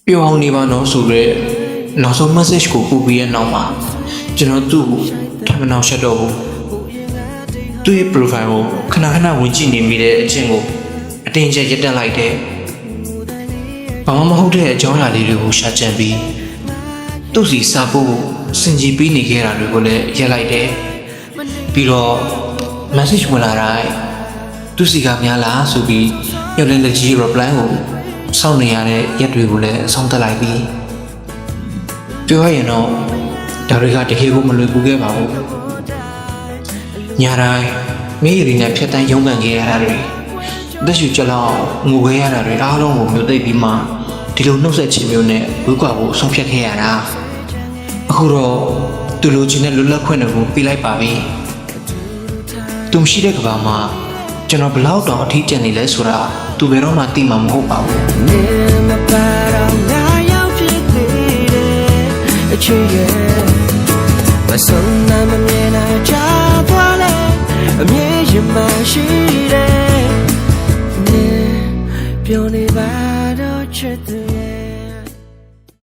ပြောင်းနေပါတော့ဆိုရဲနောက်ဆုံး message ကိုပို့ပြီးရနောက်မှာကျွန်တော်သူ့ကိုထပ်မနှောက်ရှက်တော့ဘူးသူ့ရဲ့ profile ကိုခဏခဏဝင်ကြည့်နေမိတဲ့အချင်းကိုအတင်းကျပ်ရက်တက်လိုက်တယ်ဘာမှမဟုတ်တဲ့အကြောင်းအရာလေးတွေကိုရှာကြံပြီးသူ့စီစာဖို့စင်ကြီးပေးနေခဲ့တာတွေကိုလည်းရက်လိုက်တယ်ပြီးတော့ message ဝင်လာတိုင်းသူစီကများလားဆိုပြီးရောက်တဲ့လက်ကြီး reply ကိုစောင့်နေရတဲ့ရက်တွေကိုလည်းဆောင်းတက်လိုက်ပြီးပြောရရင်တော့ဒါတွေကတကယ်ကိုမလွယ်ကူခဲ့ပါဘူးညာတိုင်းမေးရီနဲ့ဖြတ်တန်းရုန်းကန်ခဲ့ရတာတွေသက်ရှူကြလောက်ငိုခဲ့ရတာတွေအားလုံးကိုမျိုးသိပ်ပြီးမှဒီလိုနှုတ်ဆက်ခြင်းမျိုးနဲ့ဝေးကွာဖို့ဆုံးဖြတ်ခဲ့ရတာအခုတော့သူလိုချင်တဲ့လွတ်လပ်ခွင့်တွေကိုပေးလိုက်ပါပြီသူရှိတဲ့ကဘာမှာကျွန်တော်ဘလောက်တောင်အထီးကျန်နေလဲဆိုတာသူဘယ်တော့မှသိမှာမဟုတ်ပါဘူးအချစ်ရဲ့မဆုံးနိုင်မမြင်နိုင်ချသွားလဲအမြင်ရင်မရှိတယ်ပြောနေပါတော့ချစ်သူရဲ့